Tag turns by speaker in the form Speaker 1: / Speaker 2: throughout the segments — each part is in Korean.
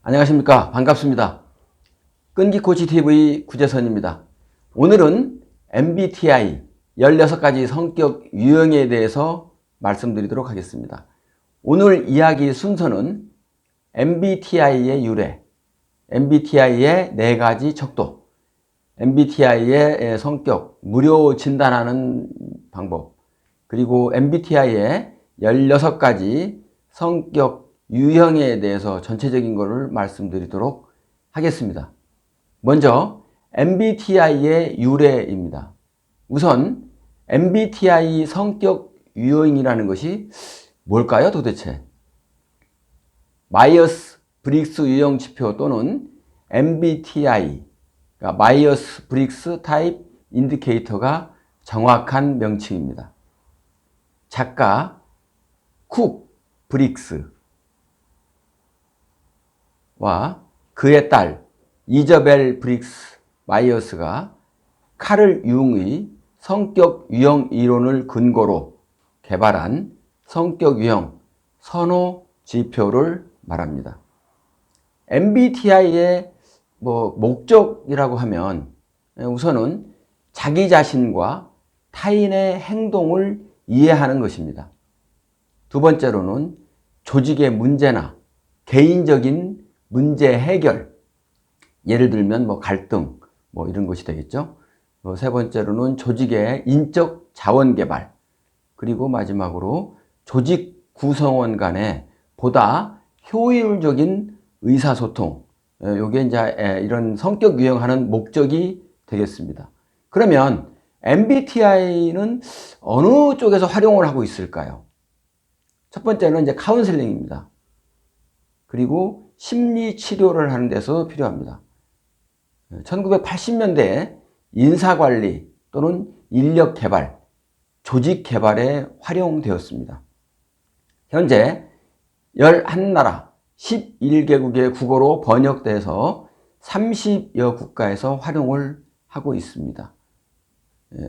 Speaker 1: 안녕하십니까. 반갑습니다. 끈기코치TV 구재선입니다. 오늘은 MBTI 16가지 성격 유형에 대해서 말씀드리도록 하겠습니다. 오늘 이야기 순서는 MBTI의 유래, MBTI의 4가지 척도, MBTI의 성격, 무료 진단하는 방법, 그리고 MBTI의 16가지 성격 유형에 대해서 전체적인 것을 말씀드리도록 하겠습니다. 먼저 MBTI의 유래입니다. 우선 MBTI 성격 유형이라는 것이 뭘까요, 도대체? 마이어스 브릭스 유형 지표 또는 MBTI, 그러니까 마이어스 브릭스 타입 인디케이터가 정확한 명칭입니다. 작가 쿡 브릭스 와 그의 딸 이저벨 브릭스 마이어스가 카를 융의 성격 유형 이론을 근거로 개발한 성격 유형 선호 지표를 말합니다. MBTI의 목적이라고 하면 우선은 자기 자신과 타인의 행동을 이해하는 것입니다. 두 번째로는 조직의 문제나 개인적인 문제 해결, 예를 들면 갈등, 이런 것이 되겠죠. 세 번째로는 조직의 인적 자원 개발, 그리고 마지막으로 조직 구성원 간의 보다 효율적인 의사소통, 요게 이제 이런 성격 유형하는 목적이 되겠습니다. 그러면 MBTI는 어느 쪽에서 활용을 하고 있을까요? 첫 번째는 이제 카운셀링입니다. 그리고 심리 치료를 하는 데서 필요합니다. 1980년대에 인사관리 또는 인력 개발, 조직 개발에 활용되었습니다. 현재 11나라 11개국의 국어로 번역돼서 30여 국가에서 활용을 하고 있습니다.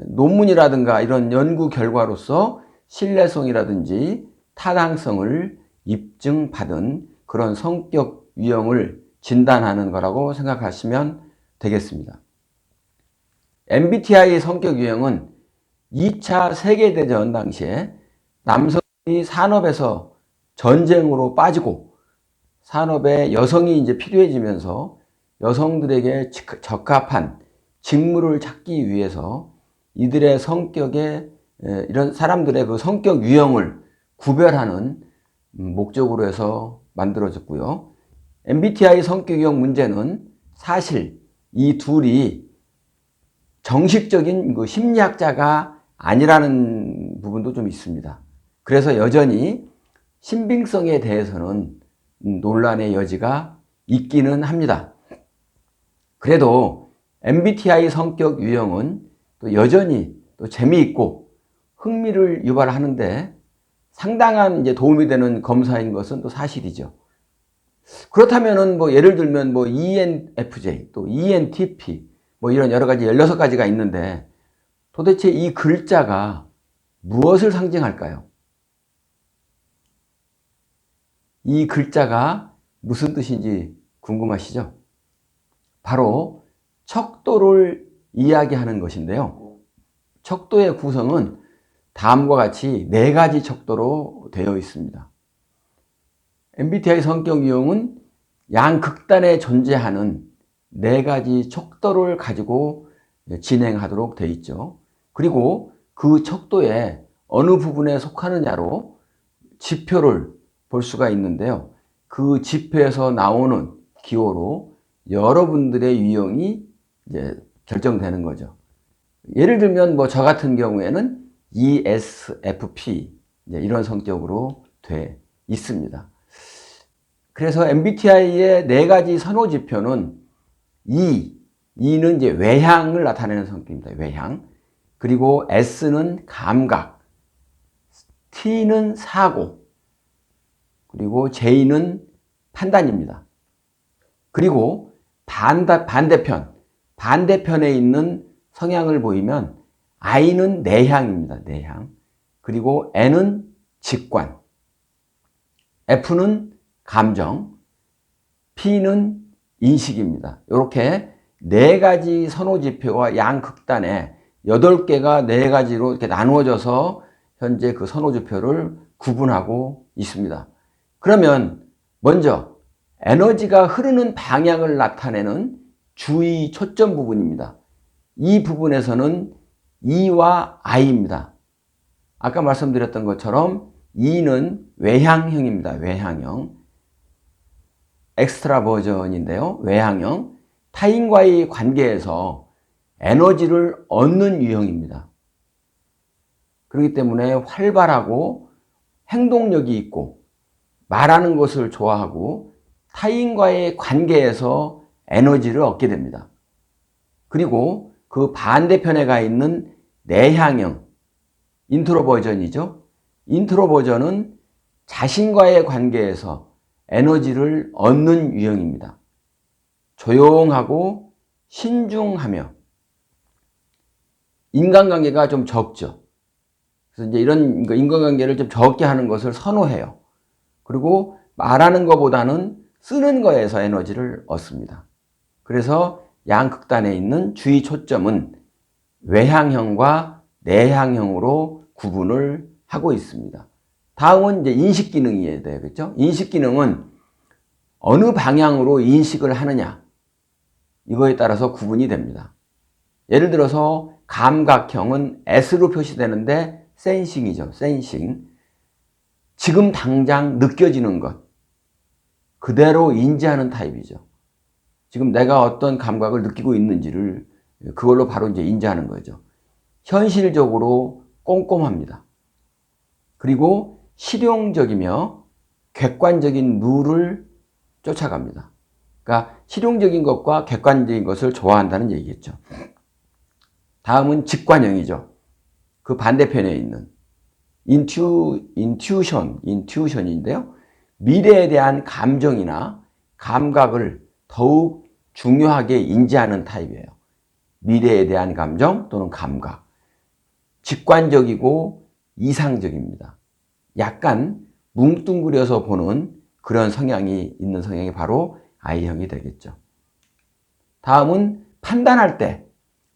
Speaker 1: 논문이라든가 이런 연구 결과로서 신뢰성이라든지 타당성을 입증받은 그런 성격 유형을 진단하는 거라고 생각하시면 되겠습니다. MBTI 성격 유형은 2차 세계대전 당시에 남성이 산업에서 전쟁으로 빠지고 산업에 여성이 이제 필요해지면서 여성들에게 적합한 직무를 찾기 위해서 이들의 성격에 이런 사람들의 그 성격 유형을 구별하는 목적으로 해서 만들어졌고요. MBTI 성격 유형 문제는 사실 이 둘이 정식적인 심리학자가 아니라는 부분도 좀 있습니다. 그래서 여전히 신빙성에 대해서는 논란의 여지가 있기는 합니다. 그래도 MBTI 성격 유형은 또 여전히 또 재미있고 흥미를 유발하는데 상당한 이제 도움이 되는 검사인 것은 또 사실이죠. 그렇다면은 예를 들면 ENFJ 또 ENTP 이런 여러 가지 16가지가 있는데 도대체 이 글자가 무엇을 상징할까요? 이 글자가 무슨 뜻인지 궁금하시죠? 바로 척도를 이야기하는 것인데요. 척도의 구성은 다음과 같이 4가지 척도로 되어 있습니다. MBTI 성격 유형은 양극단에 존재하는 4가지 척도를 가지고 진행하도록 되어 있죠. 그리고 그 척도에 어느 부분에 속하느냐로 지표를 볼 수가 있는데요. 그 지표에서 나오는 기호로 여러분들의 유형이 이제 결정되는 거죠. 예를 들면 저 같은 경우에는 ESFP 이런 성격으로 돼 있습니다. 그래서 MBTI의 4가지 선호 지표는 E는 이제 외향을 나타내는 성격입니다. 외향. 그리고 S는 감각, T는 사고, 그리고 J는 판단입니다. 그리고 반대편에 있는 성향을 보이면 I는 내향입니다. 내향. 그리고 N은 직관, F는 감정, P는 인식입니다. 이렇게 네 가지 선호지표와 양극단에 8개가 네 가지로 이렇게 나누어져서 현재 그 선호지표를 구분하고 있습니다. 그러면 먼저 에너지가 흐르는 방향을 나타내는 주의 초점 부분입니다. 이 부분에서는 E와 I입니다. 아까 말씀드렸던 것처럼 E는 외향형입니다. 외향형. 엑스트라 버전인데요. 외향형. 타인과의 관계에서 에너지를 얻는 유형입니다. 그렇기 때문에 활발하고 행동력이 있고 말하는 것을 좋아하고 타인과의 관계에서 에너지를 얻게 됩니다. 그리고 그 반대편에 가 있는 내향형, 인트로버전이죠. 인트로버전은 자신과의 관계에서 에너지를 얻는 유형입니다. 조용하고 신중하며 인간관계가 좀 적죠. 그래서 이제 이런 인간관계를 좀 적게 하는 것을 선호해요. 그리고 말하는 것보다는 쓰는 거에서 에너지를 얻습니다. 그래서 양극단에 있는 주의 초점은 외향형과 내향형으로 구분을 하고 있습니다. 다음은 이제 인식 기능이어야 되겠죠. 인식 기능은 어느 방향으로 인식을 하느냐, 이거에 따라서 구분이 됩니다. 예를 들어서 감각형은 S로 표시되는데 센싱이죠. 센싱. 지금 당장 느껴지는 것 그대로 인지하는 타입이죠. 지금 내가 어떤 감각을 느끼고 있는지를 그걸로 바로 이제 인지하는 거죠. 현실적으로 꼼꼼합니다. 그리고 실용적이며 객관적인 룰을 쫓아갑니다. 그러니까 실용적인 것과 객관적인 것을 좋아한다는 얘기겠죠. 다음은 직관형이죠. 그 반대편에 있는 인튜이션인데요. 미래에 대한 감정이나 감각을 더욱 중요하게 인지하는 타입이에요. 미래에 대한 감정 또는 감각. 직관적이고 이상적입니다. 약간 뭉뚱그려서 보는 그런 성향이 있는 성향이 바로 I형이 되겠죠. 다음은 판단할 때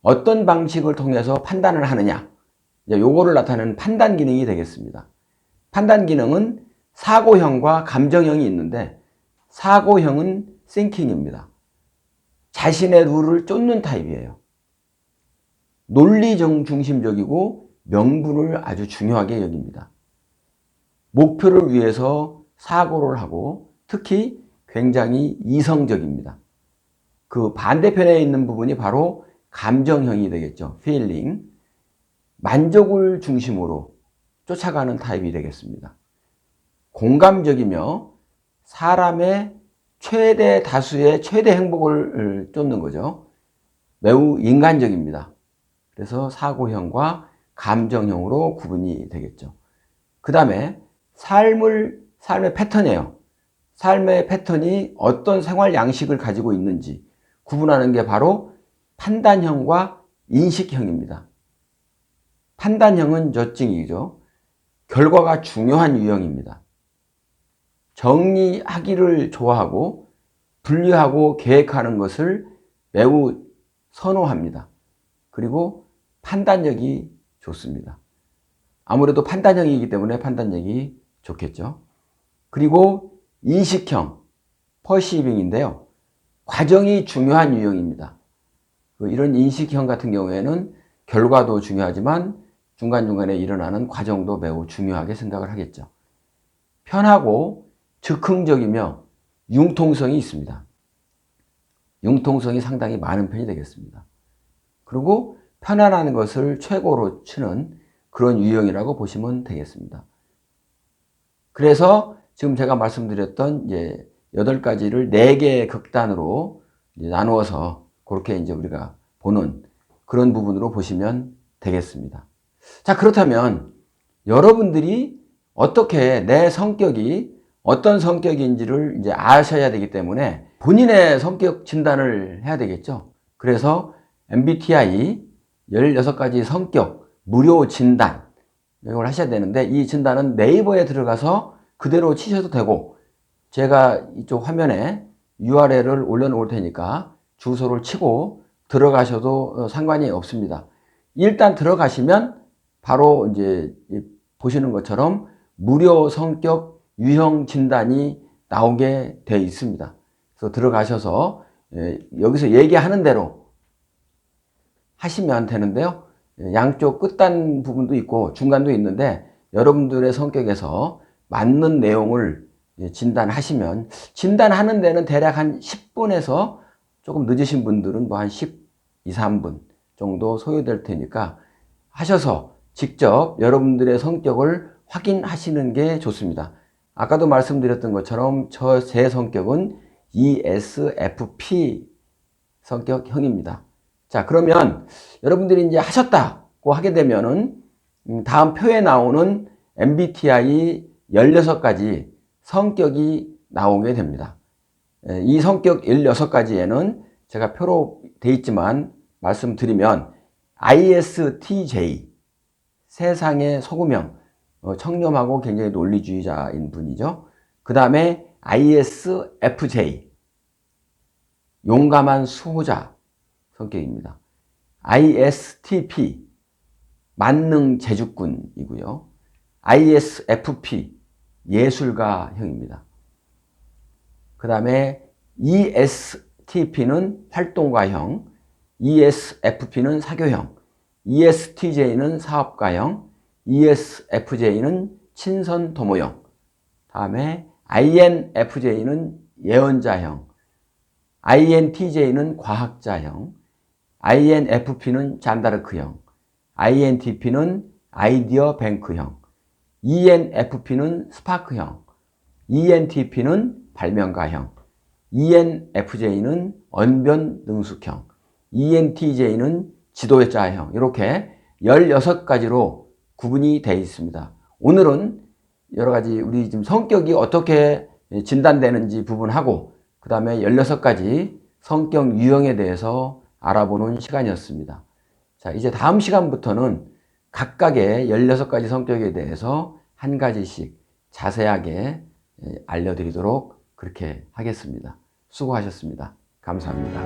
Speaker 1: 어떤 방식을 통해서 판단을 하느냐. 요거를 나타내는 판단 기능이 되겠습니다. 판단 기능은 사고형과 감정형이 있는데 사고형은 thinking입니다. 자신의 룰을 쫓는 타입이에요. 논리 중심적이고 명분을 아주 중요하게 여깁니다. 목표를 위해서 사고를 하고 특히 굉장히 이성적입니다. 그 반대편에 있는 부분이 바로 감정형이 되겠죠. feeling. 만족을 중심으로 쫓아가는 타입이 되겠습니다. 공감적이며 사람의 최대 다수의 최대 행복을 쫓는 거죠. 매우 인간적입니다. 그래서 사고형과 감정형으로 구분이 되겠죠. 그 다음에 삶의 패턴이에요. 삶의 패턴이 어떤 생활 양식을 가지고 있는지 구분하는 게 바로 판단형과 인식형입니다. 판단형은 저증이죠. 결과가 중요한 유형입니다. 정리하기를 좋아하고 분류하고 계획하는 것을 매우 선호합니다. 그리고 판단력이 좋습니다. 아무래도 판단형이기 때문에 판단력이 좋겠죠. 그리고 인식형, 퍼시빙인데요. 과정이 중요한 유형입니다. 이런 인식형 같은 경우에는 결과도 중요하지만 중간중간에 일어나는 과정도 매우 중요하게 생각을 하겠죠. 편하고 즉흥적이며 융통성이 있습니다. 융통성이 상당히 많은 편이 되겠습니다. 그리고 편안한 것을 최고로 치는 그런 유형이라고 보시면 되겠습니다. 그래서 지금 제가 말씀드렸던 이제 8가지를 4개의 극단으로 나누어서 그렇게 이제 우리가 보는 그런 부분으로 보시면 되겠습니다. 자, 그렇다면 여러분들이 어떻게 내 성격이 어떤 성격인지를 이제 아셔야 되기 때문에 본인의 성격 진단을 해야 되겠죠. 그래서 MBTI 16가지 성격 무료 진단 이걸 하셔야 되는데, 이 진단은 네이버에 들어가서 그대로 치셔도 되고, 제가 이쪽 화면에 URL을 올려놓을 테니까 주소를 치고 들어가셔도 상관이 없습니다. 일단 들어가시면 바로 이제 보시는 것처럼 무료 성격 유형 진단이 나오게 되어 있습니다. 그래서 들어가셔서 여기서 얘기하는 대로 하시면 되는데요. 양쪽 끝단 부분도 있고 중간도 있는데, 여러분들의 성격에서 맞는 내용을 진단하시면, 진단하는 데는 대략 한 10분에서 조금 늦으신 분들은 뭐 한 12, 3분 정도 소요될 테니까 하셔서 직접 여러분들의 성격을 확인하시는 게 좋습니다. 아까도 말씀드렸던 것처럼 제 성격은 ESFP 성격형입니다. 자, 그러면 여러분들이 이제 하셨다고 하게 되면은 다음 표에 나오는 MBTI 16가지 성격이 나오게 됩니다. 이 성격 16가지에는 제가 표로 돼 있지만 말씀드리면 ISTJ, 세상의 소금형, 청렴하고 굉장히 논리주의자인 분이죠. 그 다음에 ISFJ, 용감한 수호자 성격입니다. ISTP, 만능 제주꾼이고요. ISFP, 예술가형입니다. 그 다음에 ESTP는 활동가형, ESFP는 사교형, ESTJ는 사업가형, ESFJ는 친선도모형, 다음에 INFJ는 예언자형, INTJ는 과학자형, INFP는 잔다르크형, INTP는 아이디어 뱅크형, ENFP는 스파크형, ENTP는 발명가형, ENFJ는 언변 능숙형, ENTJ는 지도자형, 이렇게 16가지로 구분이 되어 있습니다. 오늘은 여러 가지 우리 지금 성격이 어떻게 진단되는지 부분하고, 그 다음에 16가지 성격 유형에 대해서 알아보는 시간이었습니다. 자, 이제 다음 시간부터는 각각의 16가지 성격에 대해서 한 가지씩 자세하게 알려드리도록 그렇게 하겠습니다. 수고하셨습니다. 감사합니다.